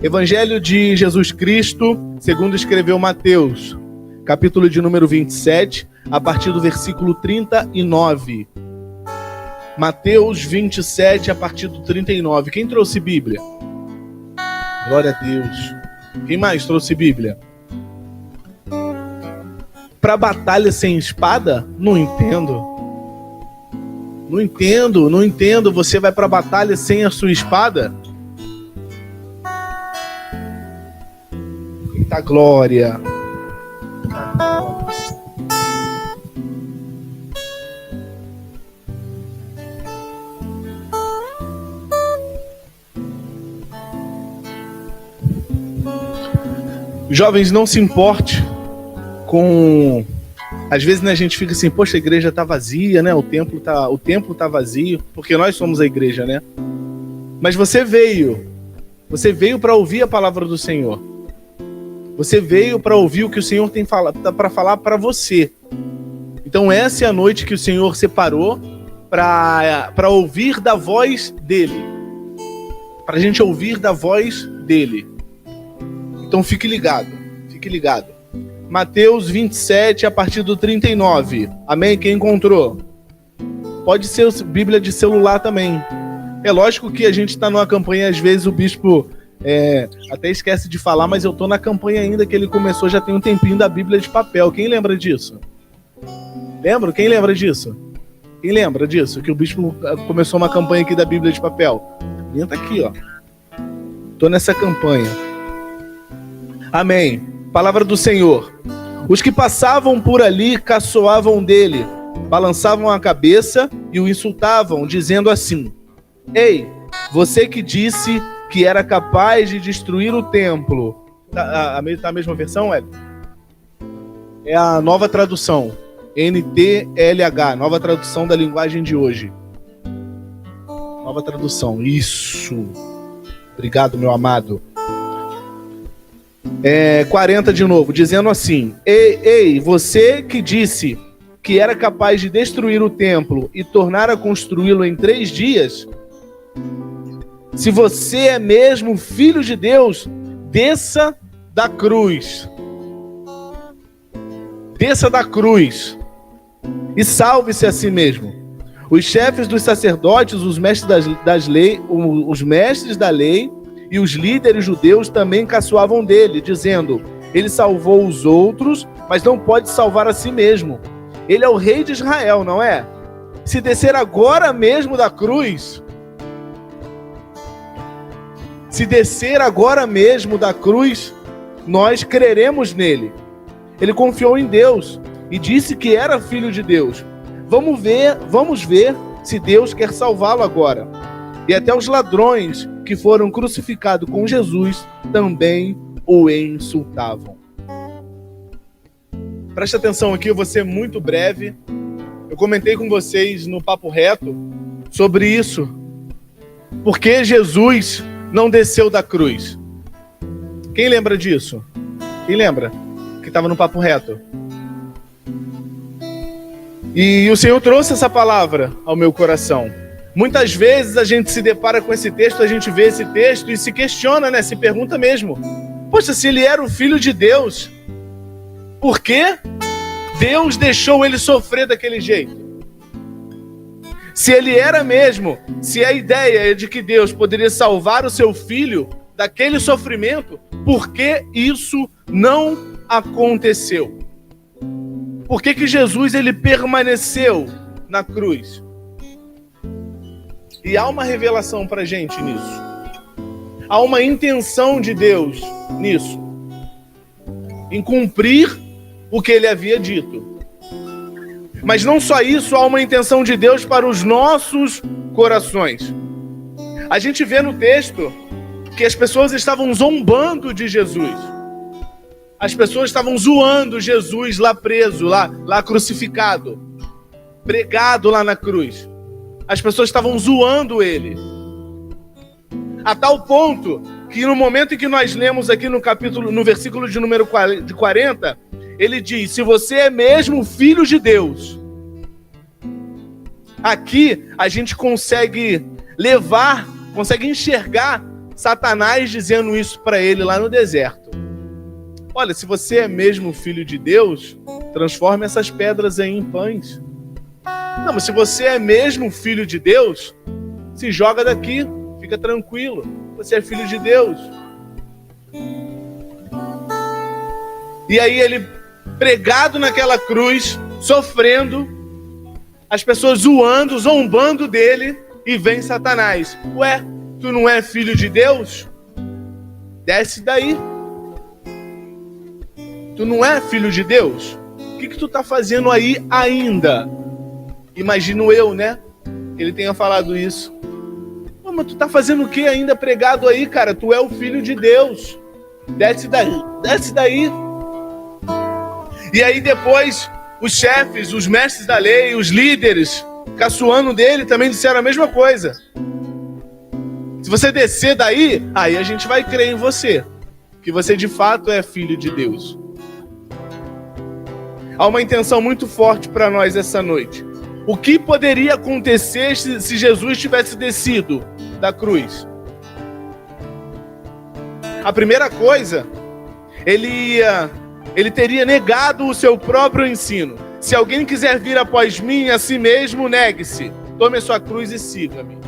Evangelho de Jesus Cristo, segundo escreveu Mateus, capítulo de número 27, a partir do versículo 39. Mateus 27, a partir do 39. Quem trouxe Bíblia? Glória a Deus. Quem mais trouxe Bíblia? Para batalha sem espada? Não entendo. Não entendo. Você vai para batalha sem a sua espada? Eita glória. Jovens, não se importe com... Às vezes, né, a gente fica assim, poxa, a igreja tá vazia, né? O templo tá vazio, porque nós somos a igreja, né? Mas você veio para ouvir a palavra do Senhor. Você veio para ouvir o que o Senhor tem para falar para você. Então essa é a noite que o Senhor separou para ouvir da voz dele. Para a gente ouvir da voz dele. Então fique ligado. Mateus 27, a partir do 39. Amém? Quem encontrou? Pode ser Bíblia de celular também. É lógico que a gente está numa campanha, às vezes o bispo até esquece de falar, mas eu tô na campanha ainda que ele começou já tem um tempinho da Bíblia de papel. Quem lembra disso? Lembra? Quem lembra disso? Quem lembra disso? Que o bispo começou uma campanha aqui da Bíblia de papel. Minha tá aqui, ó. Tô nessa campanha. Amém. Palavra do Senhor. Os que passavam por ali caçoavam dele, balançavam a cabeça e o insultavam, dizendo assim: Ei, você que disse que era capaz de destruir o templo. Tá a mesma versão, Hélio? É a nova tradução. NTLH, nova tradução da linguagem de hoje. Nova tradução, isso. Obrigado, meu amado. 40 de novo, dizendo assim: Ei, você que disse que era capaz de destruir o templo e tornar a construí-lo em 3 dias, se você é mesmo filho de Deus, desça da cruz. Desça da cruz e salve-se a si mesmo. Os chefes dos sacerdotes, os mestres os mestres da lei e os líderes judeus também caçoavam dele, dizendo: ele salvou os outros, mas não pode salvar a si mesmo. Ele é o rei de Israel, não é? Se descer agora mesmo da cruz, nós creremos nele. Ele confiou em Deus e disse que era filho de Deus. Vamos ver se Deus quer salvá-lo agora. E até os ladrões que foram crucificados com Jesus também o insultavam. Preste atenção aqui, eu vou ser muito breve. Eu comentei com vocês no Papo Reto sobre isso. Por que Jesus não desceu da cruz? Quem lembra disso? Quem lembra? Que estava no Papo Reto. E o Senhor trouxe essa palavra ao meu coração. Muitas vezes a gente se depara com esse texto, a gente vê esse texto e se questiona, né? Se pergunta mesmo: poxa, se ele era o Filho de Deus, por que Deus deixou ele sofrer daquele jeito? Se ele era mesmo, se a ideia é de que Deus poderia salvar o seu filho daquele sofrimento, por que isso não aconteceu? Por que Jesus ele permaneceu na cruz? E há uma revelação pra gente nisso. Há uma intenção de Deus nisso. Em cumprir o que ele havia dito. Mas não só isso, há uma intenção de Deus para os nossos corações. A gente vê no texto que as pessoas estavam zombando de Jesus. As pessoas estavam zoando Jesus lá preso, lá crucificado, pregado lá na cruz. As pessoas estavam zoando ele. A tal ponto que no momento em que nós lemos aqui no versículo de número 40, ele diz: se você é mesmo filho de Deus. Aqui a gente consegue enxergar Satanás dizendo isso para ele lá no deserto. Olha, se você é mesmo filho de Deus, transforme essas pedras aí em pães. Não, mas se você é mesmo filho de Deus, se joga daqui, fica tranquilo. Você é filho de Deus. E aí ele, pregado naquela cruz, sofrendo, as pessoas zoando, zombando dele, e vem Satanás. Ué, tu não é filho de Deus? Desce daí. Tu não é filho de Deus? O que tu tá fazendo aí ainda? Imagino eu, né? Ele tenha falado isso. Pô, mas tu tá fazendo o que ainda pregado aí, cara? Tu é o filho de Deus. Desce daí, desce daí. E aí depois, os chefes, os mestres da lei, os líderes, caçoando dele, também disseram a mesma coisa. Se você descer daí, aí a gente vai crer em você, que você de fato é filho de Deus. Há uma intenção muito forte para nós essa noite. O que poderia acontecer se Jesus tivesse descido da cruz? A primeira coisa, ele teria negado o seu próprio ensino. Se alguém quiser vir após mim, a si mesmo, negue-se. Tome a sua cruz e siga-me.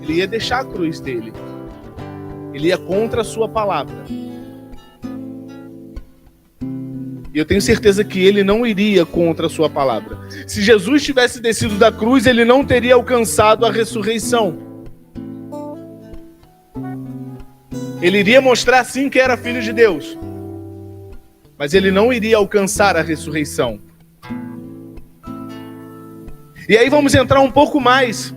Ele ia deixar a cruz dele. Ele ia contra a sua palavra. E eu tenho certeza que ele não iria contra a sua palavra. Se Jesus tivesse descido da cruz, ele não teria alcançado a ressurreição. Ele iria mostrar sim que era filho de Deus, mas ele não iria alcançar a ressurreição. E aí vamos entrar um pouco mais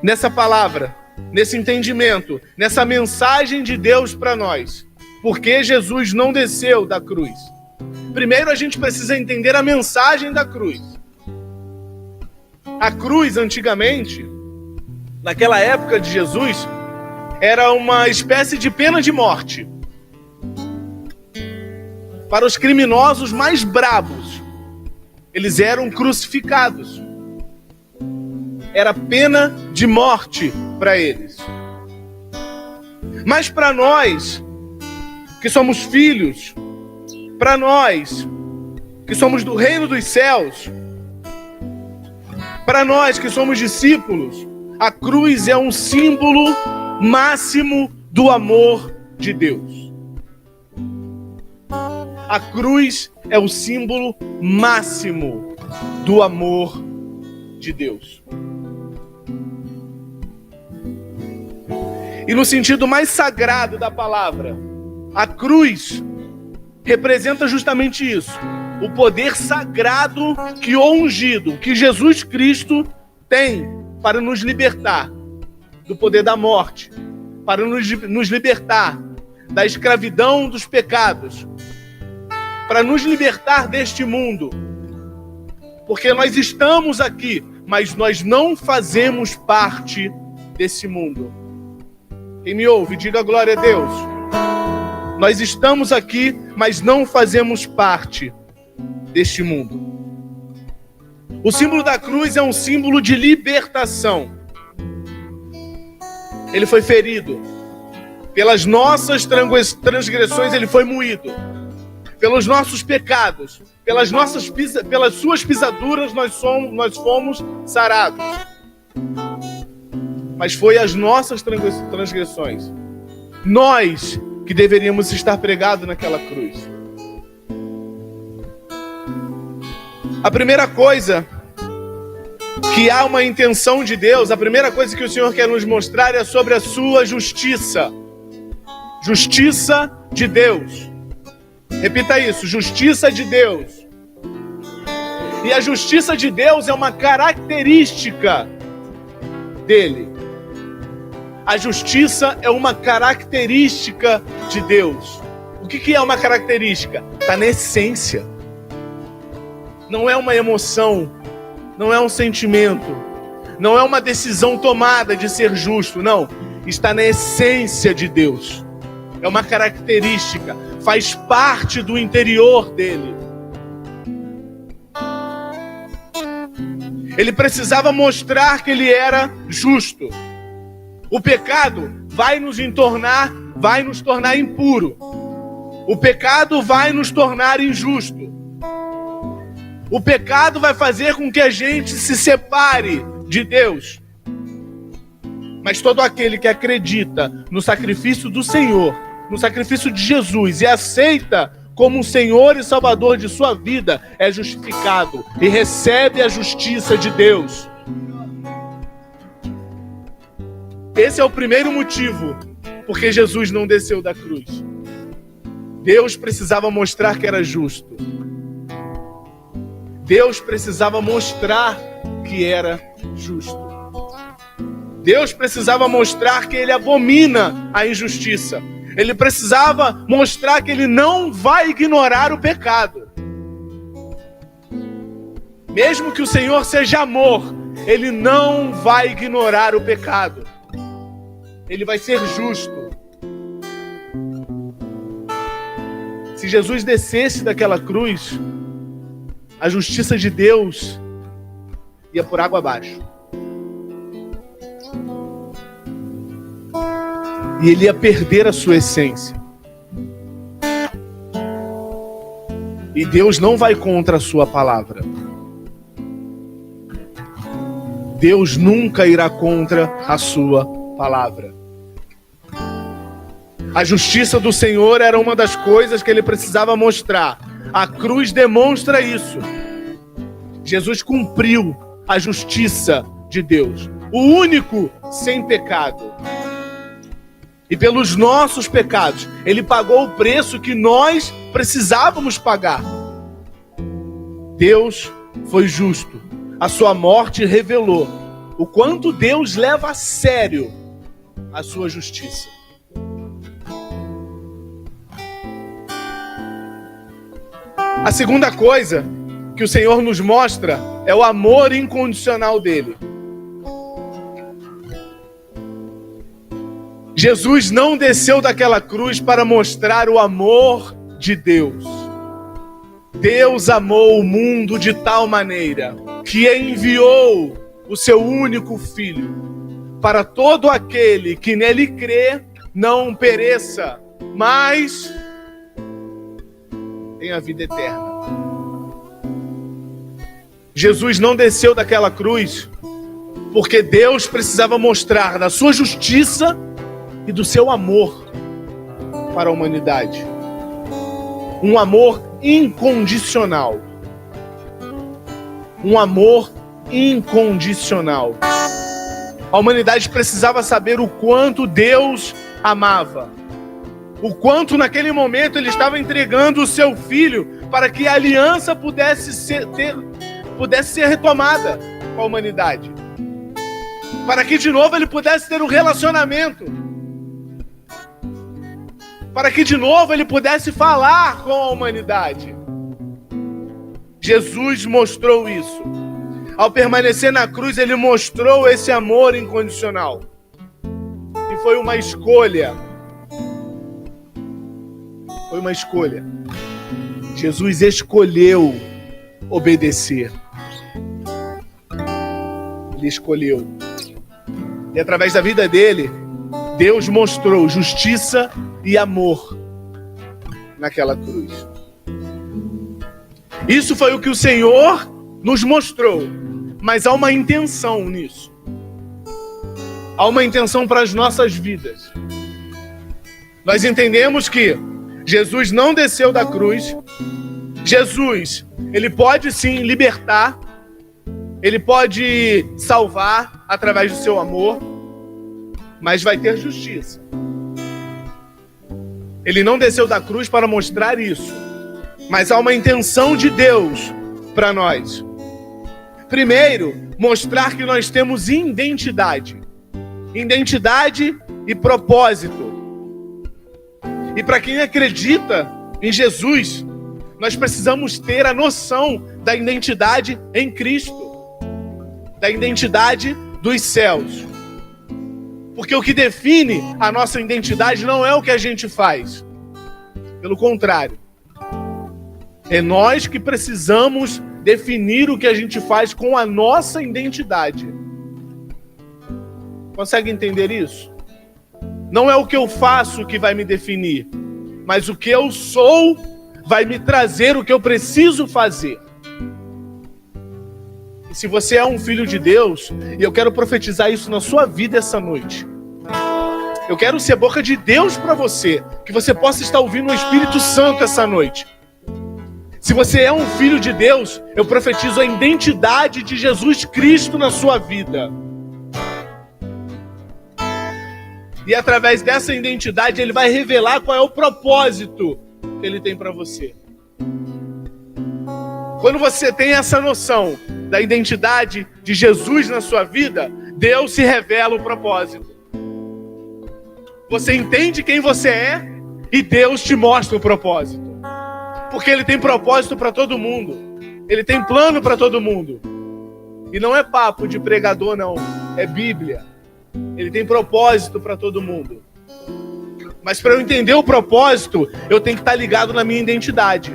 nessa palavra, nesse entendimento, nessa mensagem de Deus para nós. Por que Jesus não desceu da cruz? Primeiro a gente precisa entender a mensagem da cruz. A cruz, antigamente, naquela época de Jesus, era uma espécie de pena de morte. Para os criminosos mais brabos, eles eram crucificados. Era pena de morte para eles. Mas para nós, que somos filhos, para nós, que somos do reino dos céus, para nós que somos discípulos, a cruz é um símbolo máximo do amor de Deus. A cruz é o símbolo máximo do amor de Deus. E no sentido mais sagrado da palavra, a cruz representa justamente isso. O poder sagrado que o ungido, que Jesus Cristo tem para nos libertar do poder da morte, para nos libertar da escravidão dos pecados, para nos libertar deste mundo. Porque nós estamos aqui, mas nós não fazemos parte desse mundo. Quem me ouve, diga glória a Deus. Nós estamos aqui, mas não fazemos parte deste mundo. O símbolo da cruz é um símbolo de libertação. Ele foi ferido. Pelas nossas transgressões ele foi moído. Pelos nossos pecados, pelas suas pisaduras nós fomos sarados. Mas foi as nossas transgressões. Nós que deveríamos estar pregados naquela cruz. A primeira coisa que há uma intenção de Deus, a primeira coisa que o Senhor quer nos mostrar é sobre a sua justiça. Justiça de Deus. Repita isso, justiça de Deus. E a justiça de Deus é uma característica dele. A justiça é uma característica de Deus. O que é uma característica? Está na essência. Não é uma emoção, não é um sentimento, não é uma decisão tomada de ser justo, não. Está na essência de Deus. É uma característica, faz parte do interior dele. Ele precisava mostrar que ele era justo. O pecado vai nos tornar impuro. O pecado vai nos tornar injusto. O pecado vai fazer com que a gente se separe de Deus. Mas todo aquele que acredita no sacrifício do Senhor, no sacrifício de Jesus, e aceita como o Senhor e Salvador de sua vida, é justificado e recebe a justiça de Deus. Esse é o primeiro motivo porque Jesus não desceu da cruz. Deus precisava mostrar que era justo. Deus precisava mostrar que era justo. Deus precisava mostrar que Ele abomina a injustiça. Ele precisava mostrar que Ele não vai ignorar o pecado. Mesmo que o Senhor seja amor, Ele não vai ignorar o pecado. Ele vai ser justo. Se Jesus descesse daquela cruz, a justiça de Deus ia por água abaixo. E ele ia perder a sua essência. E Deus não vai contra a sua palavra. Deus nunca irá contra a sua palavra. A justiça do Senhor era uma das coisas que ele precisava mostrar. A cruz demonstra isso. Jesus cumpriu a justiça de Deus, o único sem pecado. E pelos nossos pecados, Ele pagou o preço que nós precisávamos pagar. Deus foi justo. A sua morte revelou o quanto Deus leva a sério a sua justiça. A segunda coisa que o Senhor nos mostra é o amor incondicional dele. Jesus não desceu daquela cruz para mostrar o amor de Deus. Deus amou o mundo de tal maneira que enviou o seu único Filho para todo aquele que nele crê não pereça, mas tenha a vida eterna. Jesus não desceu daquela cruz porque Deus precisava mostrar da sua justiça e do seu amor para a humanidade. Um amor incondicional. Um amor incondicional. A humanidade precisava saber o quanto Deus amava. O quanto naquele momento Ele estava entregando o seu Filho para que a aliança pudesse ser retomada com a humanidade. Para que de novo Ele pudesse ter um relacionamento. Para que de novo Ele pudesse falar com a humanidade. Jesus mostrou isso. Ao permanecer na cruz, Ele mostrou esse amor incondicional. E foi uma escolha. Foi uma escolha. Jesus escolheu obedecer. Ele escolheu. E através da vida dele, Deus mostrou justiça e amor naquela cruz. Isso foi o que o Senhor nos mostrou, mas há uma intenção nisso. Há uma intenção para as nossas vidas. Nós entendemos que Jesus não desceu da cruz. Jesus, Ele pode sim libertar, Ele pode salvar através do seu amor, mas vai ter justiça. Ele não desceu da cruz para mostrar isso, mas há uma intenção de Deus para nós. Primeiro, mostrar que nós temos identidade. Identidade e propósito. E para quem acredita em Jesus, nós precisamos ter a noção da identidade em Cristo. Da identidade dos céus. Porque o que define a nossa identidade não é o que a gente faz. Pelo contrário. É nós que precisamos definir o que a gente faz com a nossa identidade. Consegue entender isso? Não é o que eu faço que vai me definir, mas o que eu sou vai me trazer o que eu preciso fazer. E se você é um filho de Deus, e eu quero profetizar isso na sua vida essa noite, eu quero ser boca de Deus para você, que você possa estar ouvindo o Espírito Santo essa noite. Se você é um filho de Deus, eu profetizo a identidade de Jesus Cristo na sua vida. E através dessa identidade, Ele vai revelar qual é o propósito que Ele tem para você. Quando você tem essa noção da identidade de Jesus na sua vida, Deus se revela o propósito. Você entende quem você é e Deus te mostra o propósito. Porque Ele tem propósito para todo mundo. Ele tem plano para todo mundo. E não é papo de pregador, não. É Bíblia. Ele tem propósito para todo mundo. Mas para eu entender o propósito, eu tenho que estar ligado na minha identidade.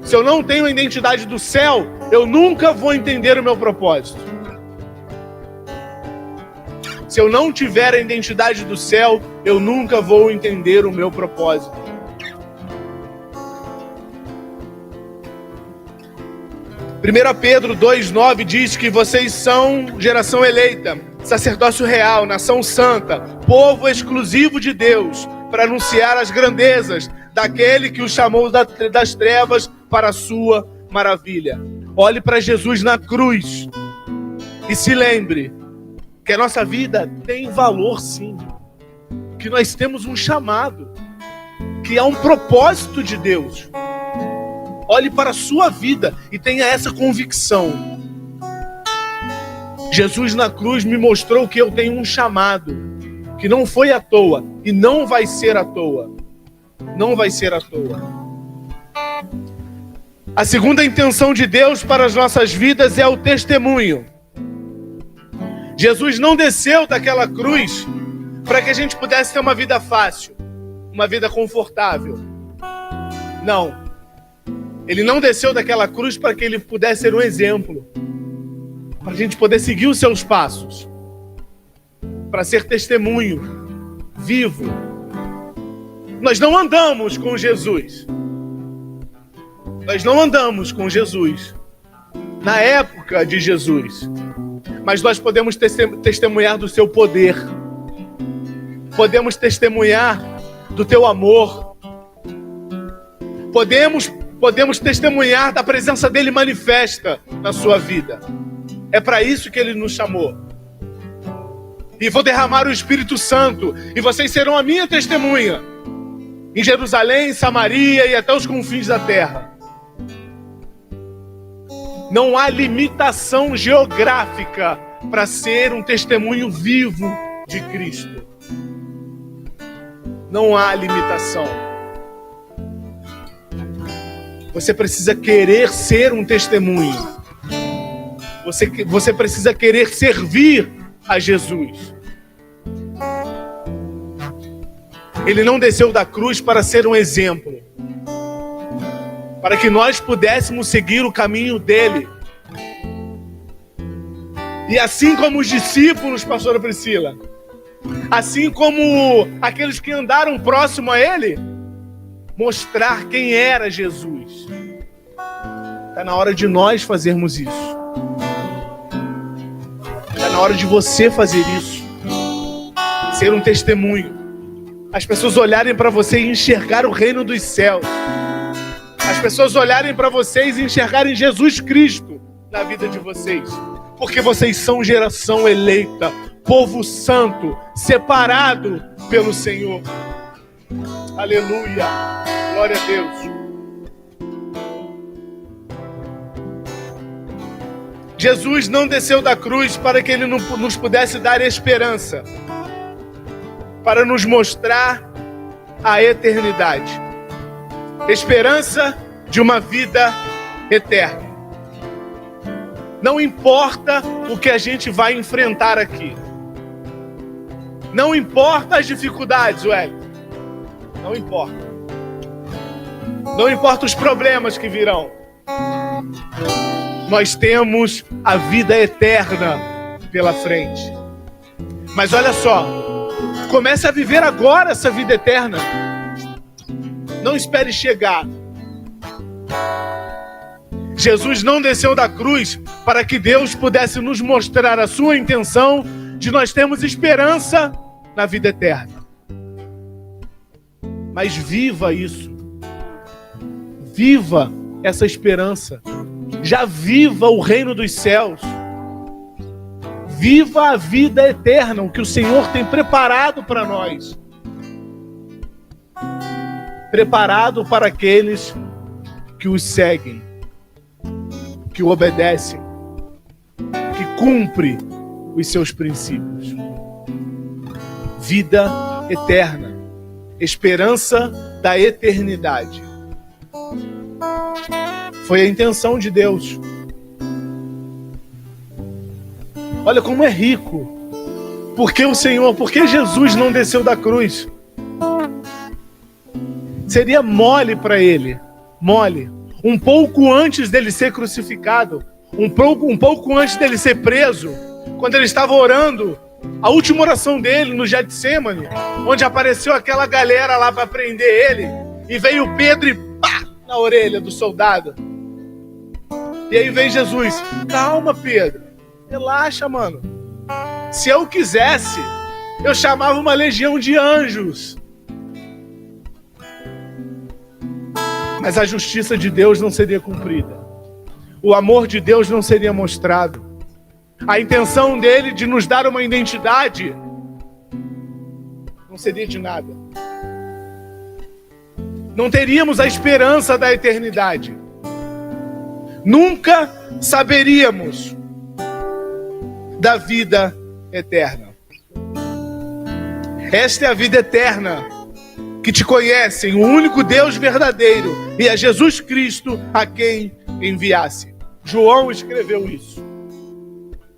Se eu não tenho a identidade do céu, eu nunca vou entender o meu propósito. Se eu não tiver a identidade do céu, eu nunca vou entender o meu propósito. Primeira Pedro 2,9 diz que vocês são geração eleita, sacerdócio real, nação santa, povo exclusivo de Deus, para anunciar as grandezas daquele que o chamou das trevas para a sua maravilha. Olhe para Jesus na cruz e se lembre que a nossa vida tem valor, sim. Que nós temos um chamado, que há um propósito de Deus. Olhe para a sua vida e tenha essa convicção. Jesus na cruz me mostrou que eu tenho um chamado, que não foi à toa e não vai ser à toa. Não vai ser à toa. A segunda intenção de Deus para as nossas vidas é o testemunho. Jesus não desceu daquela cruz para que a gente pudesse ter uma vida fácil, uma vida confortável. Não. Ele não desceu daquela cruz para que ele pudesse ser um exemplo, para a gente poder seguir os seus passos, para ser testemunho vivo. Nós não andamos com Jesus. Nós não andamos com Jesus na época de Jesus. Mas nós podemos testemunhar do seu poder. Podemos testemunhar do teu amor. Podemos testemunhar da presença dele manifesta na sua vida. É para isso que ele nos chamou. E vou derramar o Espírito Santo, e vocês serão a minha testemunha em Jerusalém, Samaria e até os confins da terra. Não há limitação geográfica para ser um testemunho vivo de Cristo. Não há limitação. Você precisa querer ser um testemunho. Você precisa querer servir a Jesus. Ele não desceu da cruz para ser um exemplo, para que nós pudéssemos seguir o caminho dele. E assim como os discípulos, pastora Priscila, assim como aqueles que andaram próximo a ele, mostrar quem era Jesus. Está na hora de nós fazermos isso. Está na hora de você fazer isso. Ser um testemunho. As pessoas olharem para você e enxergar o reino dos céus. As pessoas olharem para vocês e enxergarem Jesus Cristo na vida de vocês. Porque vocês são geração eleita, povo santo, separado pelo Senhor. Aleluia. Glória a Deus. Jesus não desceu da cruz para que ele nos pudesse dar esperança, para nos mostrar a eternidade. Esperança de uma vida eterna. Não importa o que a gente vai enfrentar aqui. Não importa as dificuldades, Wellington. Não importa. Não importa os problemas que virão. Nós temos a vida eterna pela frente. Mas olha só, Comece a viver agora essa vida eterna. Não espere chegar. Jesus não desceu da cruz para que Deus pudesse nos mostrar a sua intenção de nós termos esperança na vida eterna. Mas viva isso. Viva essa esperança. Já viva o reino dos céus. Viva a vida eterna, o que o Senhor tem preparado para nós. Preparado para aqueles que os seguem, que o obedecem, que cumprem os seus princípios. Vida eterna, esperança da eternidade. Foi a intenção de Deus. Olha como é rico. Por que Jesus não desceu da cruz? Seria mole para ele, mole. Um pouco antes dele ser crucificado, um pouco antes dele ser preso, quando ele estava orando, a última oração dele no Getsemane, onde apareceu aquela galera lá para prender ele, e veio Pedro e pá, na orelha do soldado. E aí vem Jesus: calma, Pedro, relaxa, mano. Se eu quisesse, eu chamava uma legião de anjos. Mas a justiça de Deus não seria cumprida. O amor de Deus não seria mostrado. A intenção dele de nos dar uma identidade não seria de nada. Não teríamos a esperança da eternidade. Nunca saberíamos da vida eterna. Esta é a vida eterna, que te conhecem, o único Deus verdadeiro, e a Jesus Cristo a quem enviasse. João escreveu isso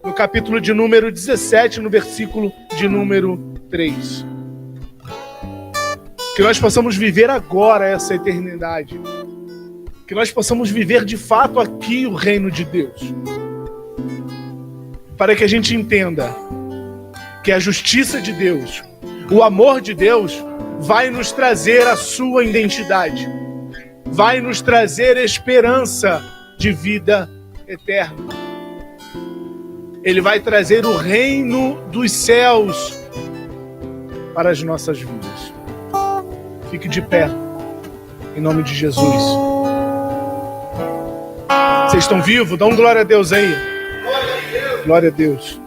no capítulo de número 17, no versículo de número 3. Que nós possamos viver agora essa eternidade. Que nós possamos viver de fato aqui o reino de Deus. Para que a gente entenda que a justiça de Deus, o amor de Deus, vai nos trazer a sua identidade. Vai nos trazer esperança de vida eterna. Ele vai trazer o reino dos céus para as nossas vidas. Fique de pé, em nome de Jesus. Vocês estão vivos? Dá um glória a Deus aí. Glória a Deus.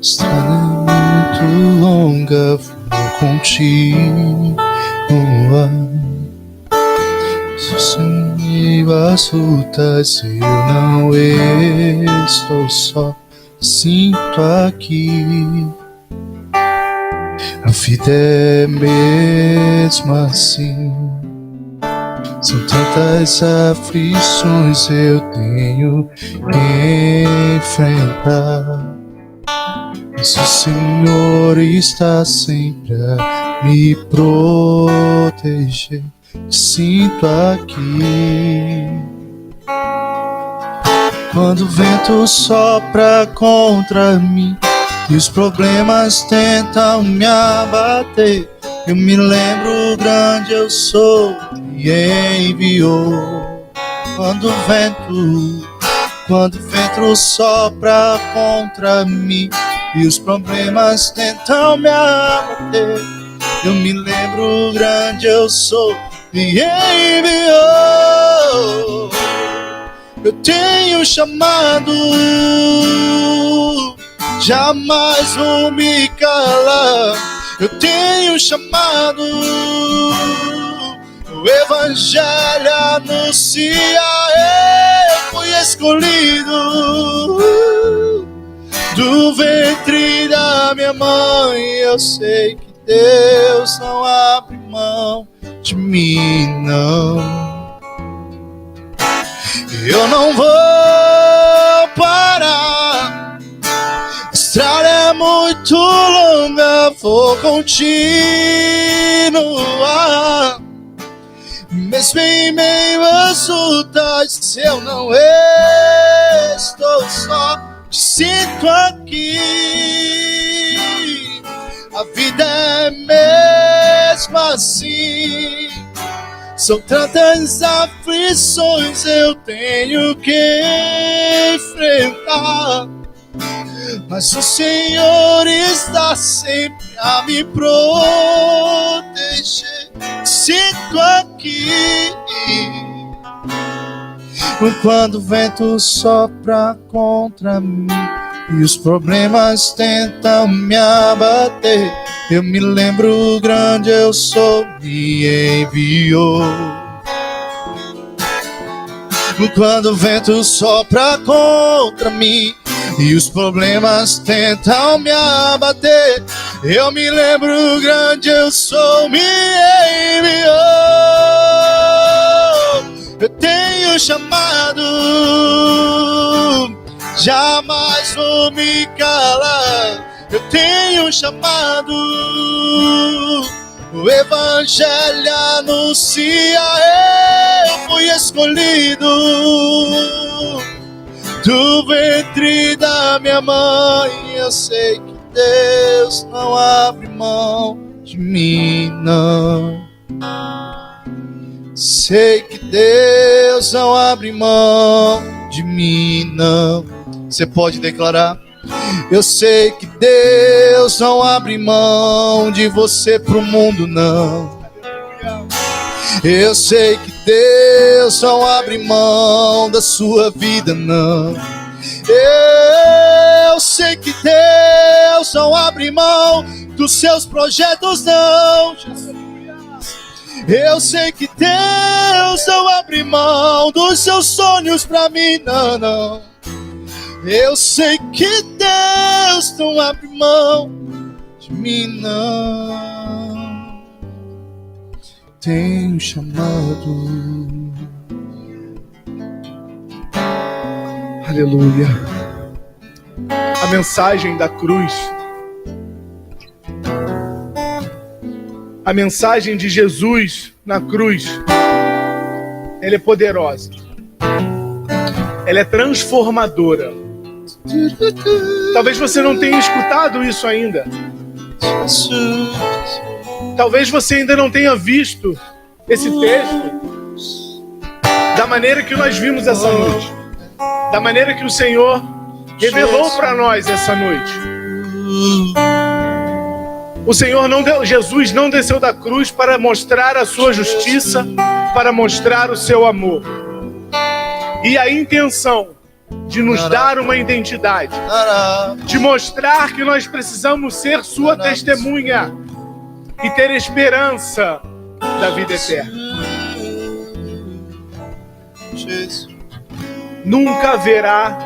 Estrada muito longa flor contínua, sozinho as lutas eu não estou só, sinto aqui. A vida é mesmo assim, são tantas aflições eu tenho que enfrentar. Mas o Senhor está sempre a me proteger. Sinto aqui. Quando o vento sopra contra mim e os problemas tentam me abater, eu me lembro o grande eu sou e enviou. Quando o vento sopra contra mim e os problemas tentam me abater, eu me lembro o grande eu sou e enviou. Eu tenho chamado, jamais vou me calar. Eu tenho chamado, o evangelho anuncia. Eu fui escolhido do ventre da minha mãe. Eu sei que Deus não abre mão de mim, não. Eu não vou parar, estrada é muito longa, vou continuar. Mesmo em meio às lutas, eu não estou só, te sinto aqui. A vida é mesmo assim. São tantas aflições eu tenho que enfrentar, mas o Senhor está sempre a me proteger. Sinto aqui quando o vento sopra contra mim e os problemas tentam me abater, eu me lembro o grande eu sou me enviou. Quando o vento sopra contra mim e os problemas tentam me abater, eu me lembro o grande eu sou me enviou. Eu tenho chamado, jamais vou me calar. Eu tenho chamado, o evangelho anuncia. Eu fui escolhido do ventre da minha mãe. Eu sei que Deus não abre mão de mim, não. Sei que Deus não abre mão de mim, não. Você pode declarar? Eu sei que Deus não abre mão de você pro mundo, não. Eu sei que Deus não abre mão da sua vida, não. Eu sei que Deus não abre mão dos seus projetos, não. Eu sei que Deus não abre mão dos seus sonhos pra mim, não, não. Eu sei que Deus não abre mão de mim, não. Tenho chamado. Aleluia. A mensagem da cruz, a mensagem de Jesus na cruz, ela é poderosa, ela é transformadora. Talvez você não tenha escutado isso ainda. Talvez você ainda não tenha visto esse texto da maneira que nós vimos essa noite, da maneira que o Senhor revelou para nós essa noite. O Senhor não deu, Jesus não desceu da cruz para mostrar a sua justiça, para mostrar o seu amor. E a intenção de nos dar uma identidade, de mostrar que nós precisamos ser sua testemunha e ter esperança da vida eterna. Nunca haverá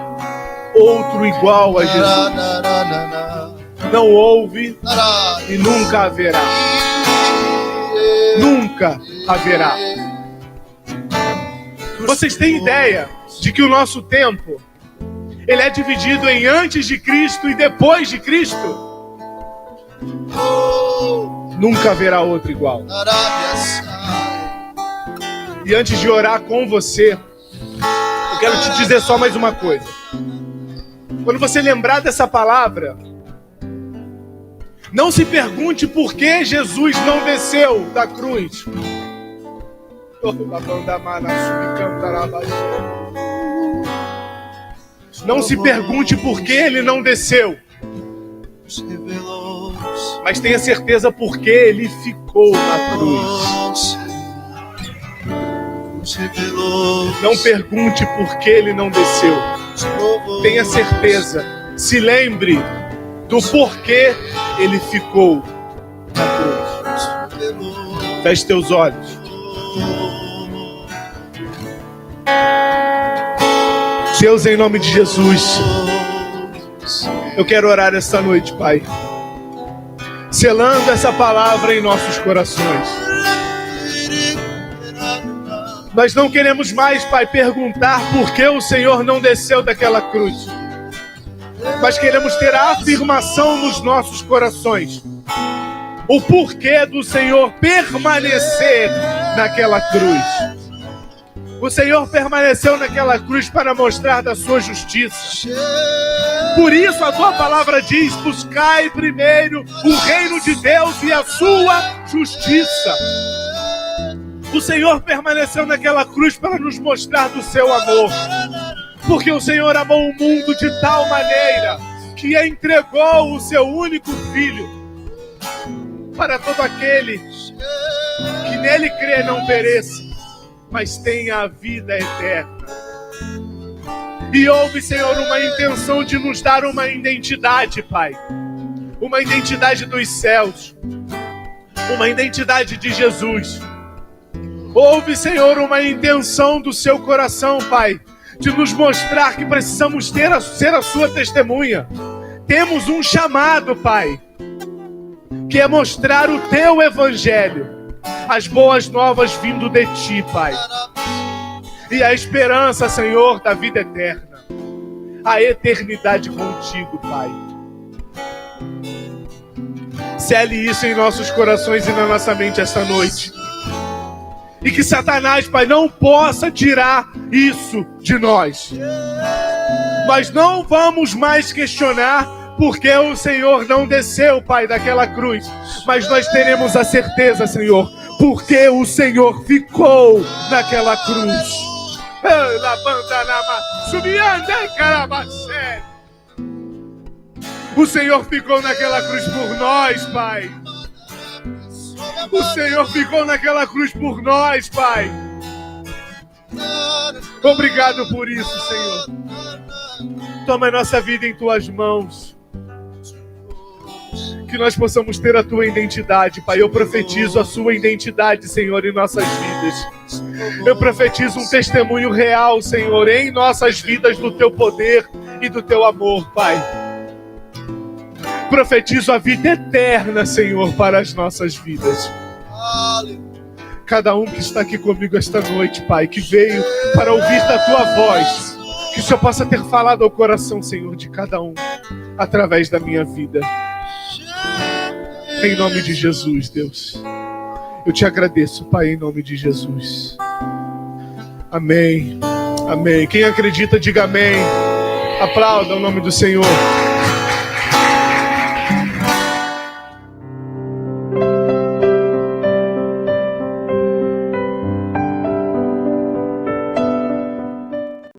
outro igual a Jesus. Não houve e nunca haverá. Nunca haverá. Vocês têm ideia de que o nosso tempo, ele é dividido em antes de Cristo e depois de Cristo? Nunca haverá outro igual. E antes de orar com você, eu quero te dizer só mais uma coisa. Quando você lembrar dessa palavra, não se pergunte por que Jesus não desceu da cruz. Não se pergunte por que ele não desceu, mas tenha certeza por que ele ficou na cruz. Não pergunte por que ele não desceu. Tenha certeza. Se lembre do porquê ele ficou na cruz. Feche teus olhos. Deus, em nome de Jesus, eu quero orar esta noite, Pai, selando essa palavra em nossos corações. Nós não queremos mais, Pai, perguntar por que o Senhor não desceu daquela cruz. mas queremos ter a afirmação nos nossos corações. O porquê do Senhor permanecer naquela cruz. O Senhor permaneceu naquela cruz para mostrar da sua justiça. Por isso a tua palavra diz: buscai primeiro o reino de Deus e a sua justiça. O Senhor permaneceu naquela cruz para nos mostrar do seu amor. Porque o Senhor amou o mundo de tal maneira que entregou o seu único filho para todo aquele que nele crê não pereça, mas tenha a vida eterna. E houve, Senhor, uma intenção de nos dar uma identidade, Pai. Uma identidade dos céus. Uma identidade de Jesus. Houve, Senhor, uma intenção do seu coração, Pai, de nos mostrar que precisamos ser a sua testemunha. Temos um chamado, Pai, que é mostrar o teu evangelho, as boas novas vindo de ti, Pai. E a esperança, Senhor, da vida eterna. A eternidade contigo, Pai. Sele isso em nossos corações e na nossa mente esta noite. E que Satanás, Pai, não possa tirar isso de nós. Nós não vamos mais questionar porque o Senhor não desceu, Pai, daquela cruz. Mas nós teremos a certeza, Senhor, porque o Senhor ficou naquela cruz. O Senhor ficou naquela cruz por nós, Pai. O Senhor ficou naquela cruz por nós, Pai. Obrigado por isso, Senhor. Toma a nossa vida em tuas mãos. Que nós possamos ter a tua identidade, Pai. Eu profetizo a sua identidade, Senhor, em nossas vidas. Eu profetizo um testemunho real, Senhor, em nossas vidas do teu poder e do teu amor, Pai. Profetizo a vida eterna, Senhor, para as nossas vidas. Cada um que está aqui comigo esta noite, Pai, que veio para ouvir da tua voz, que o Senhor possa ter falado ao coração, Senhor, de cada um, através da minha vida. Em nome de Jesus, Deus. Eu te agradeço, Pai, em nome de Jesus. Amém. Amém. Quem acredita, diga amém. Aplauda o nome do Senhor.